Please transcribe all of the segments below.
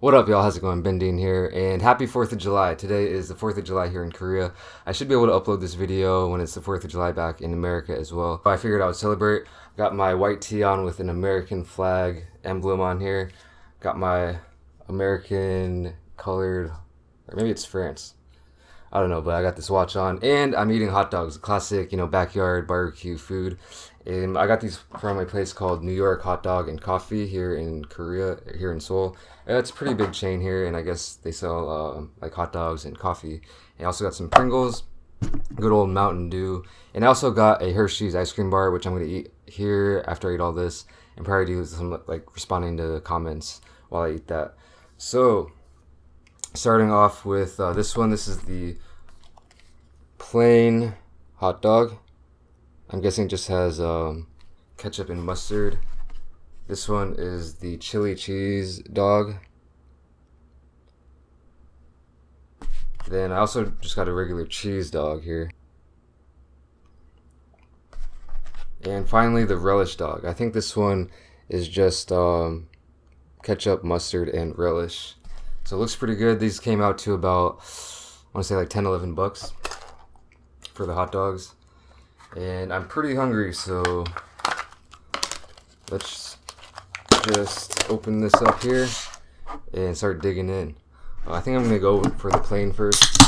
What up, y'all? How's it going? BenDeen here, and happy 4th of July. Today is the 4th of July here in Korea. I should be able to upload this video when it's the 4th of July back in America as well. I figured I would celebrate. Got my white tee on with an American flag emblem on here. Got my American colored, or maybe it's France. I don't know, but I got this watch on, and I'm eating hot dogs, classic, backyard barbecue food. And I got these from a place called New York Hot Dog and Coffee here in Korea, here in Seoul. It's a pretty big chain here, and I guess they sell like hot dogs and coffee. And I also got some Pringles, good old Mountain Dew, and I also got a Hershey's ice cream bar, which I'm gonna eat here after I eat all this, and probably do some like responding to comments while I eat that. So, starting off with this one. This is the plain hot dog. I'm guessing it just has ketchup and mustard. This one is the chili cheese dog. Then I also just got a regular cheese dog here. And finally the relish dog. I think this one is just ketchup, mustard, and relish. So it looks pretty good. These came out to about, I want to say like 10-11 bucks for the hot dogs. And I'm pretty hungry, so let's just open this up here and start digging in. I think I'm gonna go for the plain first.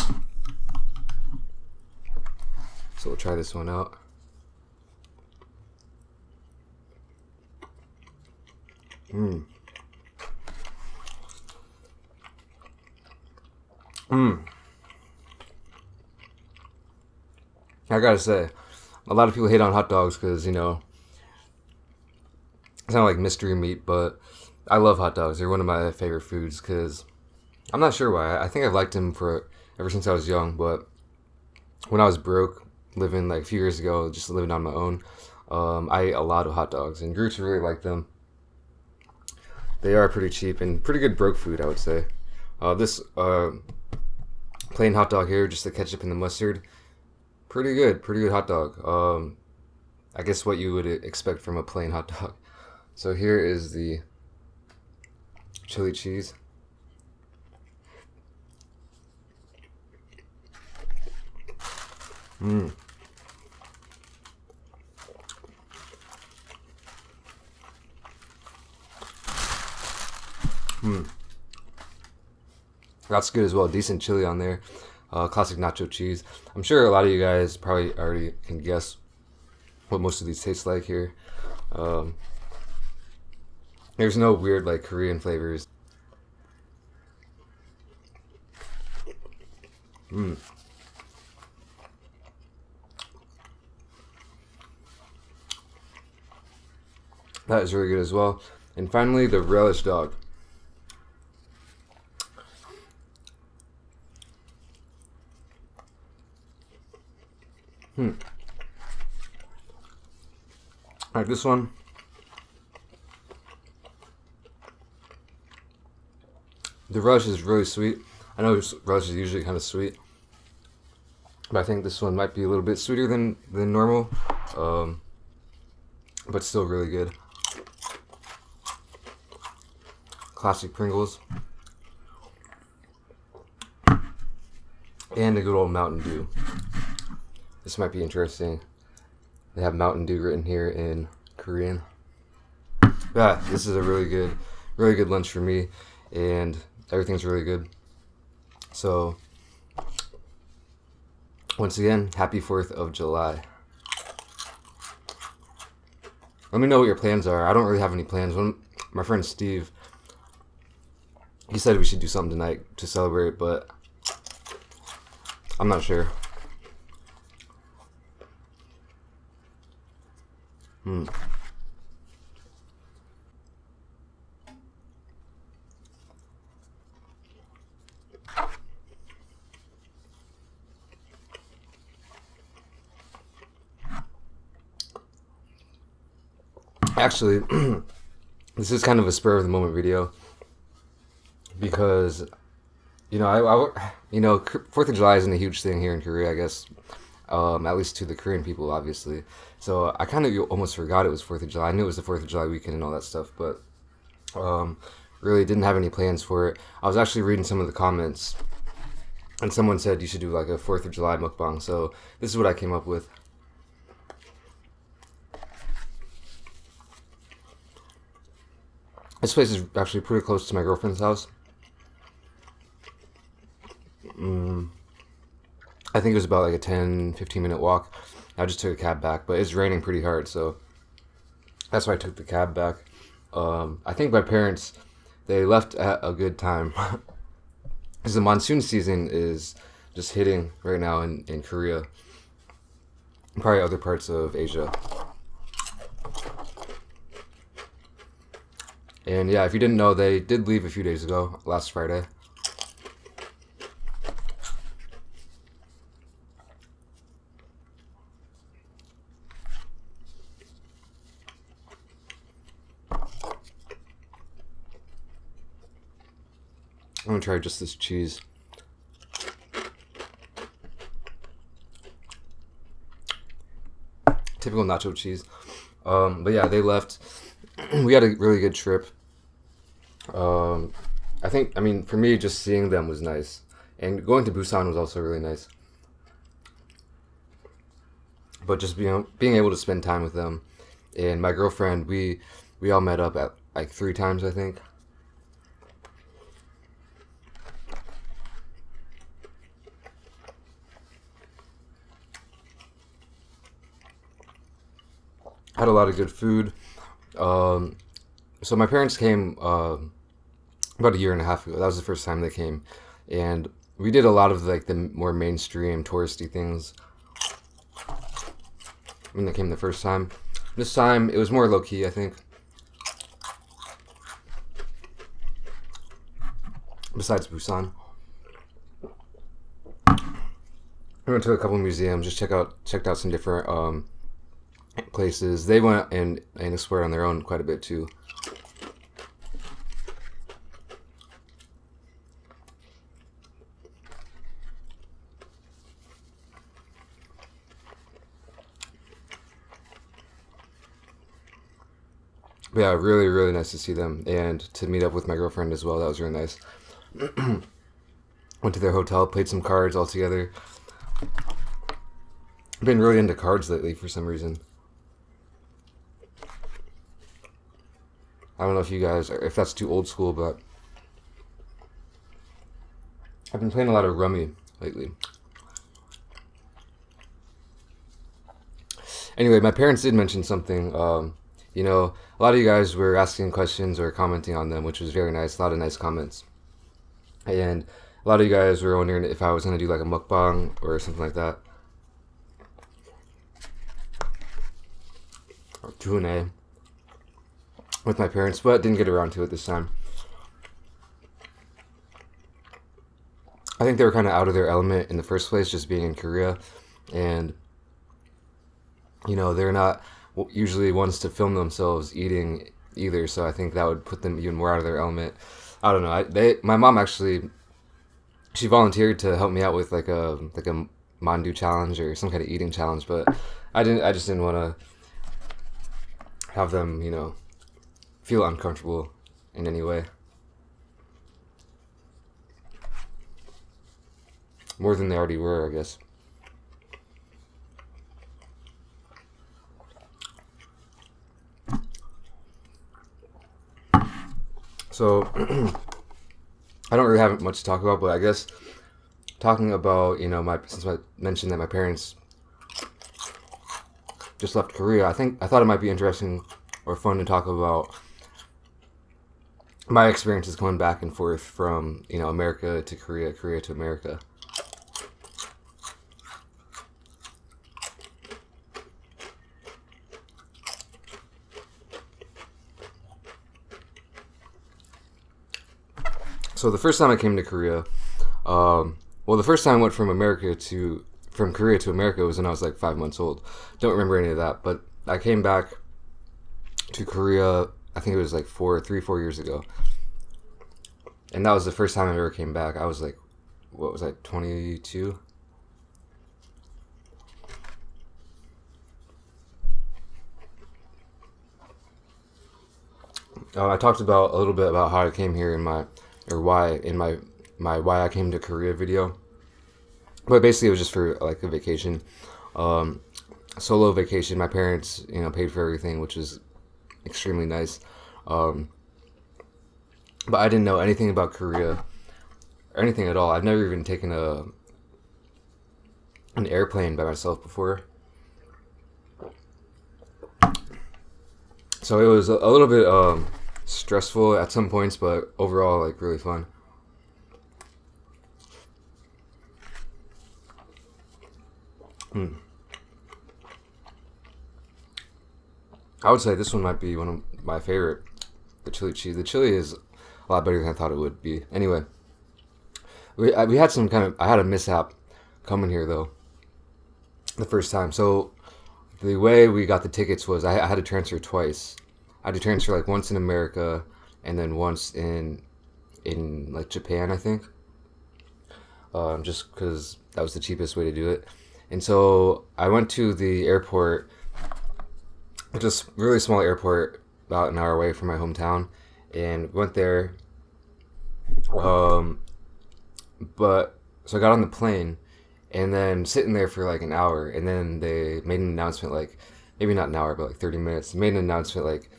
So we'll try this one out. I gotta say, a lot of people hate on hot dogs because, it's not like mystery meat, but I love hot dogs. They're one of my favorite foods because I'm not sure why. I think I've liked them for ever since I was young, but when I was broke, living like a few years ago, just living on my own, I ate a lot of hot dogs and grew to really like them. They are pretty cheap and pretty good broke food, I would say. This plain hot dog here, just the ketchup and the mustard. Pretty good hot dog. I guess what you would expect from a plain hot dog. So here is the chili cheese. That's good as well. Decent chili on there. Classic nacho cheese. I'm sure a lot of you guys probably already can guess what most of these taste like here. There's no weird like Korean flavors. That is really good as well. And finally, the relish dog. Alright, this one. The relish is really sweet. I know relish is usually kind of sweet, but I think this one might be a little bit sweeter than normal, but still really good. Classic Pringles. And a good old Mountain Dew. This might be interesting. They have Mountain Dew written here in Korean. Yeah, this is a really good lunch for me, and everything's really good. So, once again, happy 4th of July. Let me know what your plans are. I don't really have any plans. My friend Steve, he said we should do something tonight to celebrate, but I'm not sure. Actually, this is kind of a spur of the moment video because, 4th of July isn't a huge thing here in Korea, I guess. At least to the Korean people, obviously. So I kind of almost forgot it was 4th of July. I knew it was the 4th of July weekend and all that stuff, but really didn't have any plans for it. I was actually reading some of the comments, and someone said you should do like a 4th of July mukbang. So this is what I came up with. This place is actually pretty close to my girlfriend's house. I think it was about like a 10-15 minute walk. I just took a cab back, but it's raining pretty hard, so that's why I took the cab back. I think my parents, they left at a good time. Because the monsoon season is just hitting right now in Korea. And probably other parts of Asia. And yeah, if you didn't know, they did leave a few days ago, last Friday. I'm gonna try just this cheese. Typical nacho cheese. But yeah, they left. We had a really good trip. I mean, for me, just seeing them was nice. And going to Busan was also really nice. But just being able to spend time with them. And my girlfriend, we all met up at like 3 times, I think. Had a lot of good food. So my parents came about a year and a half ago. That was the first time they came, and we did a lot of like the more mainstream touristy things when they came the first time. This time it was more low key, I think. Besides Busan, we went to a couple museums, just checked out some different places. They went and explored on their own quite a bit too. But yeah, really, really nice to see them and to meet up with my girlfriend as well. That was really nice. Went to their hotel, played some cards all together. I've been really into cards lately for some reason. I don't know if you guys, if that's too old school, but I've been playing a lot of rummy lately. Anyway, my parents did mention something. You know, a lot of you guys were asking questions or commenting on them, which was very nice. A lot of nice comments. And a lot of you guys were wondering if I was going to do like a mukbang or something like that. Or Q&A with my parents, but didn't get around to it this time. I think they were kind of out of their element in the first place, just being in Korea. And, you know, they're not usually ones to film themselves eating either, so I think that would put them even more out of their element. I don't know. My mom actually, she volunteered to help me out with like a mandu challenge or some kind of eating challenge, but I just didn't want to have them, you know, feel uncomfortable in any way. More than they already were, I guess. So, I don't really have much to talk about, but I guess talking about, you know, since I mentioned that my parents just left Korea, I thought it might be interesting or fun to talk about my experiences going back and forth from, you know, America to Korea, Korea to America. So the first time I came to Korea, well, the first time I went from Korea to America was when I was like 5 months old. Don't remember any of that, but I came back to Korea, I think it was like 4 years ago. And that was the first time I ever came back. I was like, what was I, 22? I talked about a little bit about how I came here in my, or why in my why I came to Korea video, but basically it was just for like a vacation, um, solo vacation. My parents, paid for everything, which was extremely nice. Um, but I didn't know anything about Korea or anything at all. I've never even taken an airplane by myself before, so it was a little bit stressful at some points, but overall like really fun. Hmm. I would say this one might be one of my favorite. The chili cheese. The chili is a lot better than I thought it would be. Anyway, we had some kind of, I had a mishap coming here though the first time. So the way we got the tickets was I had to transfer twice. I had to transfer like once in America and then once in like Japan, I think. Just because that was the cheapest way to do it. And so I went to the airport, just really small airport, about an hour away from my hometown, and went there. Um, but so I got on the plane, and then sitting there for like an hour, and then they made an announcement, like maybe not an hour, but like 30 minutes. They made an announcement like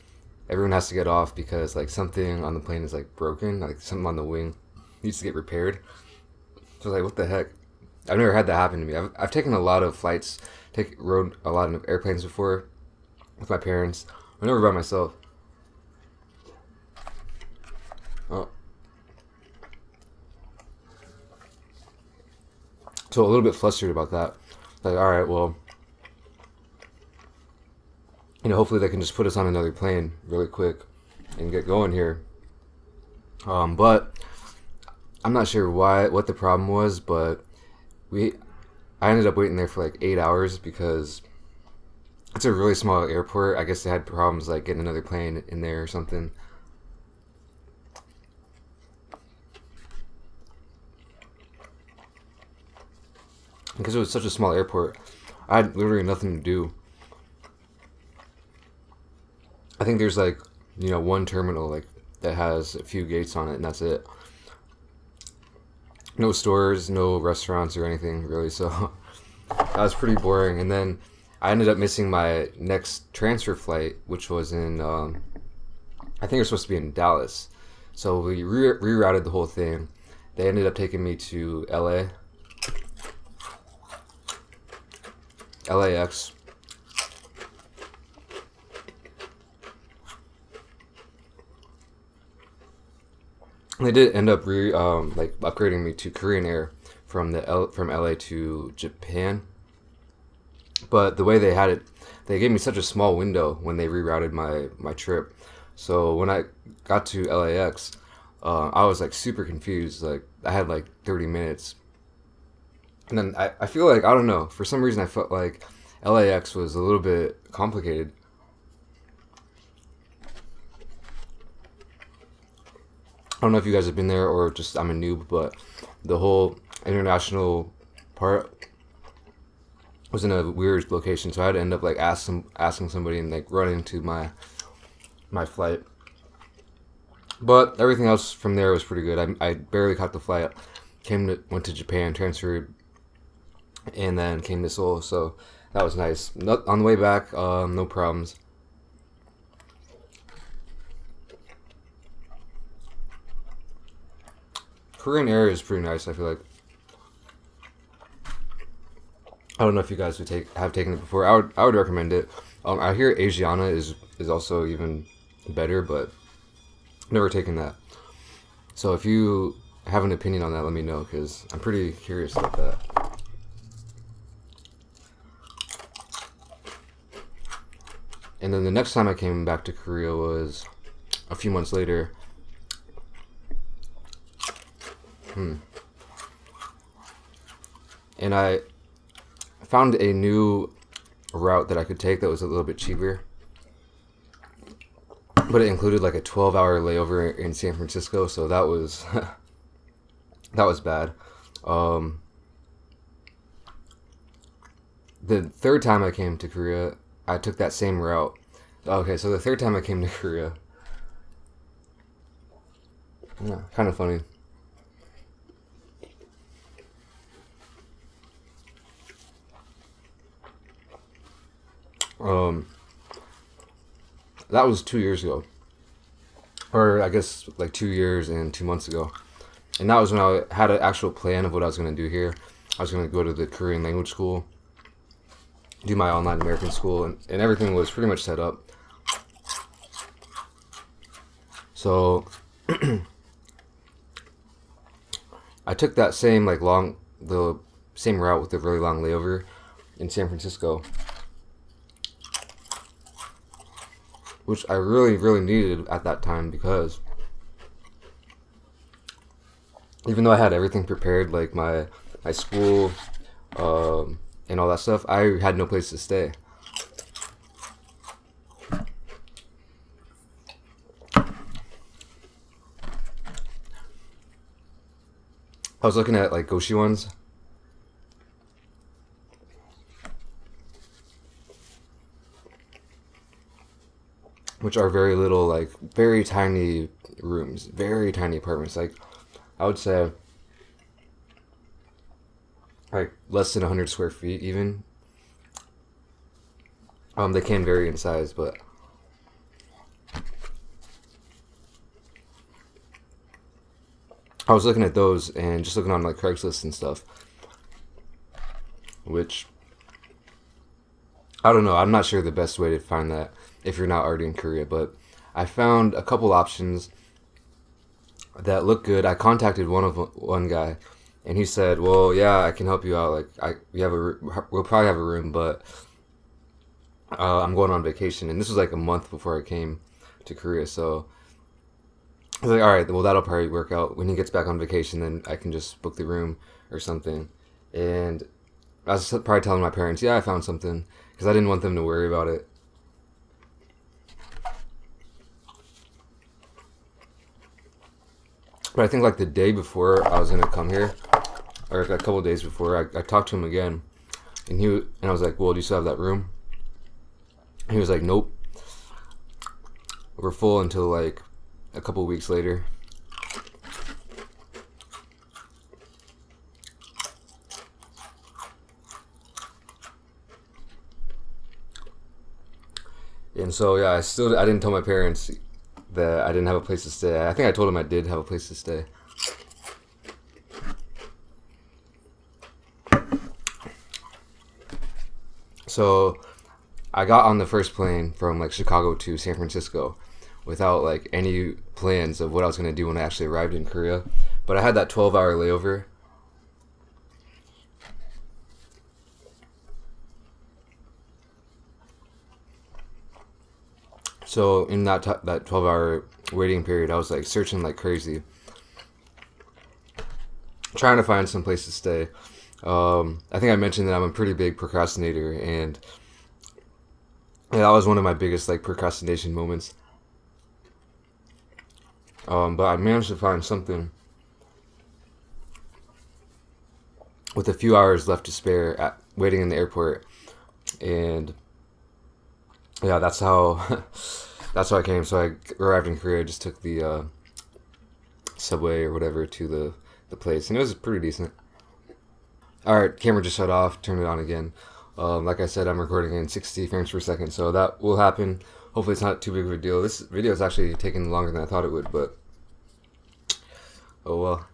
everyone has to get off because like something on the plane is like broken, like something on the wing needs to get repaired. So I was like, what the heck? I've never had that happen to me. I've taken a lot of flights, rode a lot of airplanes before with my parents. I've never by myself. Oh. So a little bit flustered about that. Like, all right, well, hopefully they can just put us on another plane really quick and get going here. But I'm not sure what the problem was, but I ended up waiting there for like 8 hours because it's a really small airport. I guess they had problems like getting another plane in there or something. Because it was such a small airport, I had literally nothing to do. I think there's like, one terminal like that has a few gates on it, and that's it. No stores, no restaurants or anything really. So that was pretty boring. And then I ended up missing my next transfer flight, which was in, I think it was supposed to be in Dallas. So we rerouted the whole thing. They ended up taking me to LAX. They did end up like upgrading me to Korean Air from from LA to Japan. But the way they had it, they gave me such a small window when they rerouted my trip. So when I got to LAX, I was like super confused. Like I had like 30 minutes. And then I feel like, I don't know, for some reason I felt like LAX was a little bit complicated. I don't know if you guys have been there or just I'm a noob, but the whole international part was in a weird location, so I had to end up like asking somebody and like run into my flight. But everything else from there was pretty good. I barely caught the flight. Went to Japan, transferred, and then came to Seoul. So that was nice. On the way back, no problems. Korean Air is pretty nice, I feel like. I don't know if you guys have taken it before. I would recommend it. I hear Asiana is also even better, but never taken that. So if you have an opinion on that, let me know, because I'm pretty curious about that. And then the next time I came back to Korea was a few months later. And I found a new route that I could take that was a little bit cheaper, but it included like a 12-hour layover in San Francisco, so that was that was bad. The third time I came to Korea, I took that same route. Okay, so the third time I came to Korea, Yeah, kind of funny. Um, that was 2 years ago, or I guess like 2 years and 2 months ago, and that was when I had an actual plan of what I was gonna do here. I was gonna go to the Korean language school, do my online American school, and everything was pretty much set up. So I took that same the same route with the really long layover in San Francisco, which I really needed at that time, because even though I had everything prepared, like my school and all that stuff, I had no place to stay. I was looking at like Goshi ones, which are very little, like very tiny rooms, very tiny apartments. Like I would say like less than 100 square feet even. They can vary in size, but I was looking at those and just looking on like Craigslist and stuff, which I don't know. I'm not sure the best way to find that if you're not already in Korea, but I found a couple options that look good. I contacted one guy, and he said, "Well, yeah, I can help you out. Like, we'll probably have a room, but I'm going on vacation." And this was like a month before I came to Korea, so I was like, "All right, well, that'll probably work out. When he gets back on vacation, then I can just book the room or something." And I was probably telling my parents, "Yeah, I found something," because I didn't want them to worry about it. But I think like the day before I was gonna come here, or like a couple of days before, I talked to him again, and I was like, "Well, do you still have that room?" He was like, "Nope, we're full until like a couple of weeks later." And so yeah, I didn't tell my parents that I didn't have a place to stay. I think I told them I did have a place to stay. So I got on the first plane from like Chicago to San Francisco without like any plans of what I was gonna do when I actually arrived in Korea. But I had that 12-hour layover. So in that 12-hour waiting period, I was like searching like crazy, trying to find some place to stay. I think I mentioned that I'm a pretty big procrastinator, and yeah, that was one of my biggest like procrastination moments. But I managed to find something with a few hours left to spare waiting in the airport, and yeah, that's how that's how I came. So I arrived in Korea, just took the subway or whatever to the place, and it was pretty decent. All right, camera just shut off. Turn it on again. Like I said, I'm recording in 60 frames per second, so that will happen. Hopefully, it's not too big of a deal. This video is actually taking longer than I thought it would, but oh well.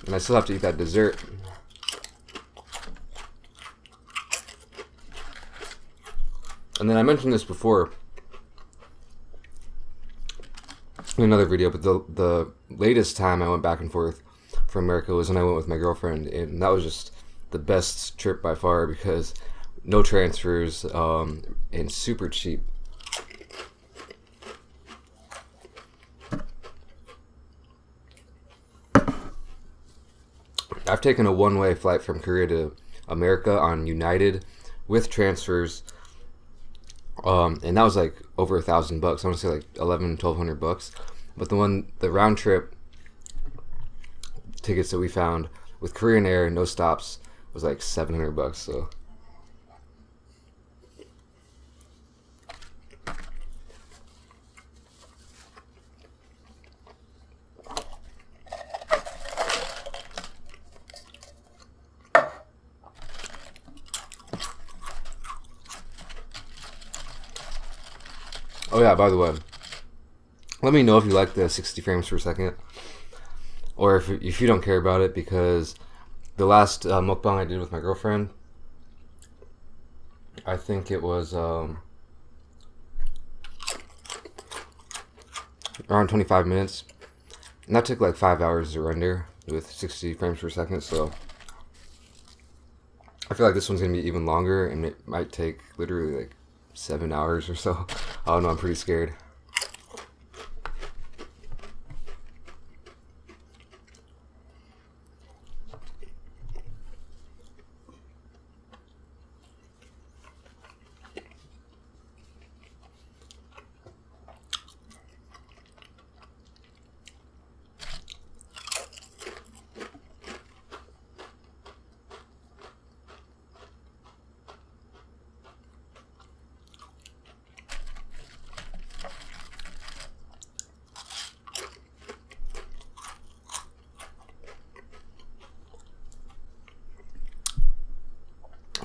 And I still have to eat that dessert. And then I mentioned this before in another video, but the latest time I went back and forth from America was when I went with my girlfriend, and that was just the best trip by far because no transfers, and super cheap. I've taken a one-way flight from Korea to America on United with transfers, and that was like over $1,000. I want to say like 1,100-1,200 bucks. But the round trip tickets that we found with Korean Air, no stops, was like $700. So oh yeah, by the way, let me know if you like the 60 frames per second, or if you don't care about it, because the last mukbang I did with my girlfriend, I think it was around 25 minutes, and that took like 5 hours to render with 60 frames per second. So I feel like this one's gonna be even longer, and it might take literally like 7 hours or so. I don't know, I'm pretty scared.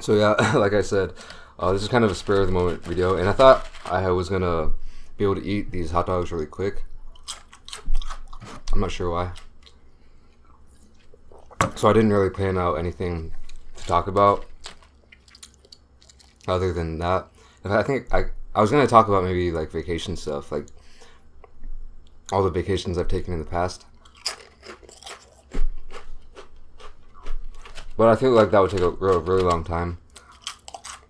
So yeah, like I said, this is kind of a spur of the moment video, and I thought I was gonna be able to eat these hot dogs really quick. I'm not sure why. So I didn't really plan out anything to talk about other than that. I think I was gonna talk about maybe like vacation stuff, like all the vacations I've taken in the past. But I feel like that would take a really long time.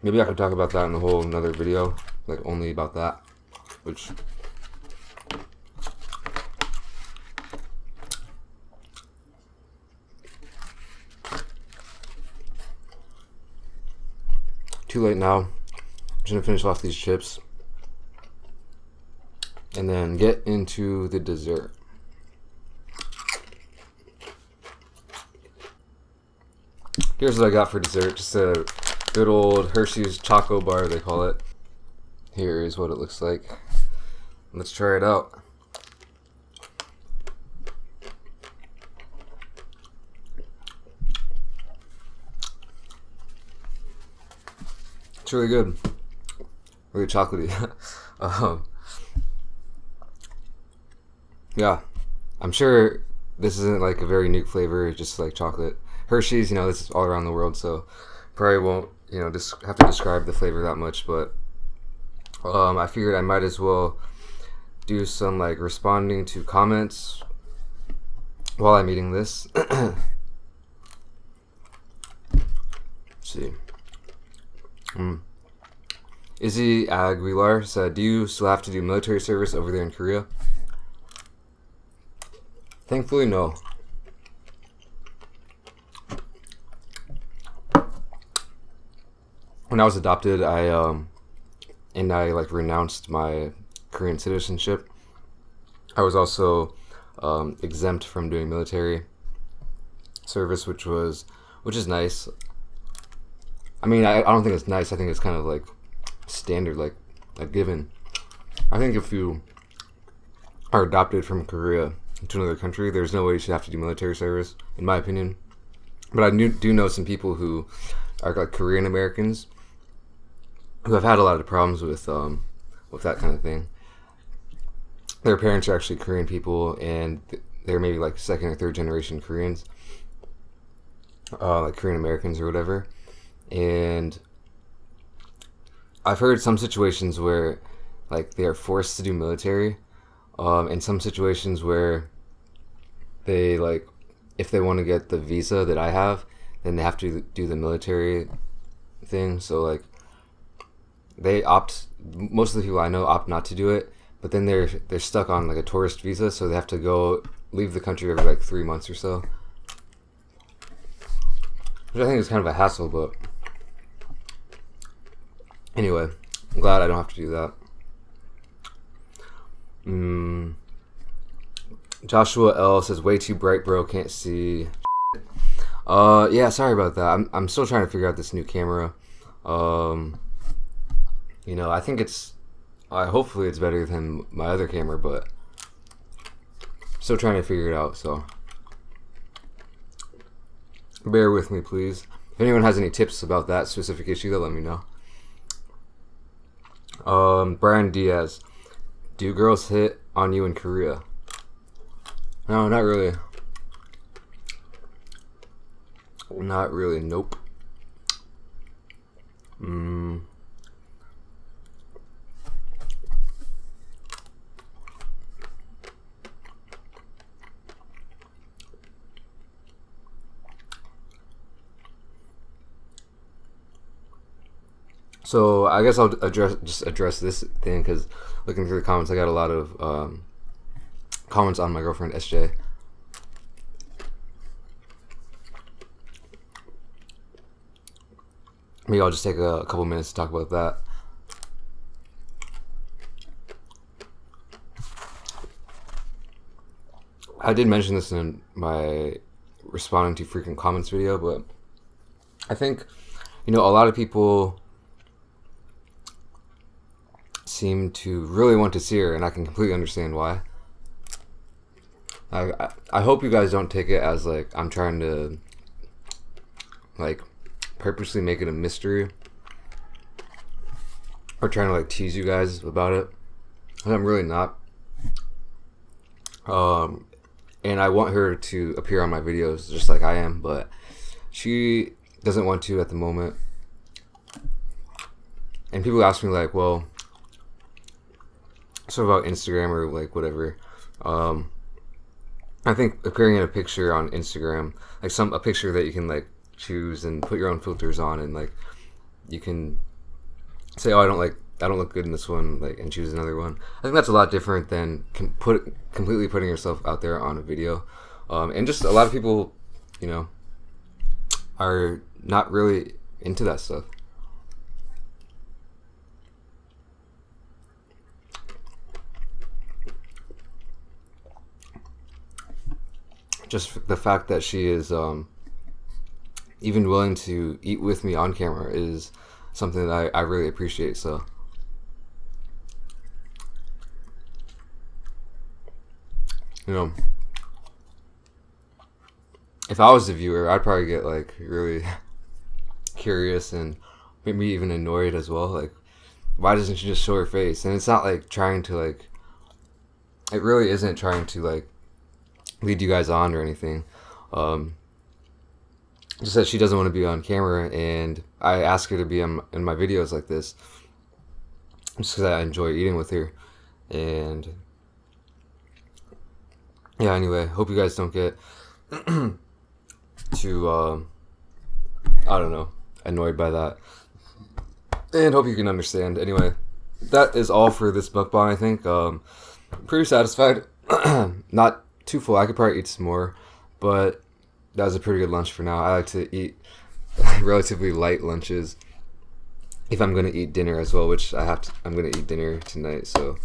Maybe I could talk about that in a whole another video, like only about that, which too late now. I'm just gonna finish off these chips and then get into the dessert. Here's what I got for dessert, just a good old Hershey's Choco Bar, they call it. Here is what it looks like. Let's try it out. It's really good, really chocolatey. Yeah, I'm sure this isn't like a very unique flavor, it's just like chocolate. Hershey's, you know, this is all around the world, so probably won't, you know, just have to describe the flavor that much, but I figured I might as well do some like responding to comments while I'm eating this. Let's see. Izzy Aguilar said, do you still have to do military service over there in Korea? Thankfully, no. When I was adopted, I like renounced my Korean citizenship. I was also exempt from doing military service, which is nice. I mean, I don't think it's nice. I think it's kind of like standard, like a given. I think if you are adopted from Korea to another country, there's no way you should have to do military service, in my opinion. But I do know some people who are like Korean Americans who have had a lot of problems with that kind of thing. Their parents are actually Korean people, and they're maybe like second or third generation Koreans, like Korean Americans or whatever. And I've heard some situations where like they are forced to do military, and some situations where they like, if they want to get the visa that I have, then they have to do the military thing. So like most of the people I know opt not to do it, but then they're stuck on like a tourist visa, so they have to leave the country every like 3 months or so, which I think is kind of a hassle. But anyway, I'm glad I don't have to do that. Joshua L says, way too bright, bro, can't see. Yeah, sorry about that. I'm still trying to figure out this new camera. You know, I think it's hopefully it's better than my other camera, but still trying to figure it out, so bear with me, please. If anyone has any tips about that specific issue, though, let me know. Brian Diaz, do girls hit on you in Korea? No, not really. Not really, nope. So I guess I'll address this thing, because looking through the comments, I got a lot of comments on my girlfriend SJ. Maybe I'll just take a couple minutes to talk about that. I did mention this in my responding to frequent comments video, but I think, you know, a lot of people seem to really want to see her, and I can completely understand why. I hope you guys don't take it as like I'm trying to like purposely make it a mystery or trying to like tease you guys about it, and I'm really not. And I want her to appear on my videos just like I am, but she doesn't want to at the moment. And people ask me like, well, so about Instagram or like whatever. I think appearing in a picture on Instagram, like a picture that you can like choose and put your own filters on, and like you can say, oh, I don't look good in this one, like, and choose another one. I think that's a lot different than completely putting yourself out there on a video. And just a lot of people, you know, are not really into that stuff. Just the fact that she is even willing to eat with me on camera is something that I really appreciate. So you know, if I was the viewer, I'd probably get like really curious and maybe even annoyed as well. Like, why doesn't she just show her face? And it's not like trying to like, it really isn't trying to like lead you guys on or anything. Just that she doesn't want to be on camera, and I ask her to be in my videos like this just because I enjoy eating with her. And yeah, anyway, hope you guys don't get too I don't know, annoyed by that, and hope you can understand. Anyway, that is all for this mukbang. I think pretty satisfied. Not too full. I could probably eat some more, but that was a pretty good lunch for now. I like to eat relatively light lunches if I'm gonna eat dinner as well, which I'm gonna eat dinner tonight. So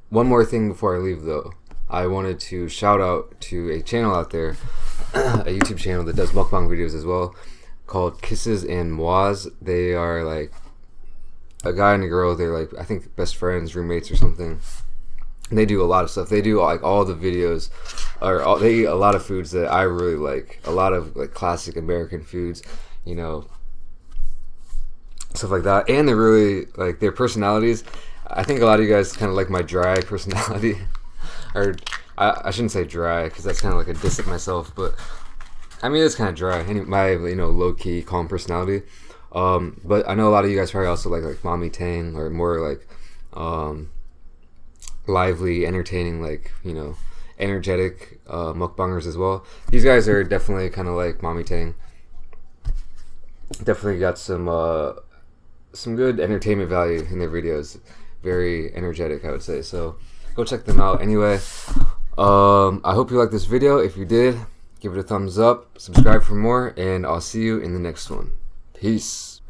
one more thing before I leave, though. I wanted to shout out to a channel out there, a YouTube channel that does mukbang videos as well, called Kisses and Moaz. They are like a guy and a girl. They're like, I think, best friends, roommates or something. And they do a lot of stuff. They do like all the videos, they eat a lot of foods that I really like. A lot of like classic American foods, you know, stuff like that. And they're really like, their personalities. I think a lot of you guys kind of like my dry personality. Or I shouldn't say dry, because that's kind of like a diss at myself, but I mean, it's kind of dry. My, you know, low-key, calm personality. But I know a lot of you guys probably also like Mommy Tang, or more like lively, entertaining, like, you know, energetic mukbangers as well. These guys are definitely kind of like Mommy Tang. Definitely got some good entertainment value in their videos. Very energetic, I would say. So go check them out. Anyway, I hope you liked this video. If you did, give it a thumbs up, subscribe for more, and I'll see you in the next one. Peace.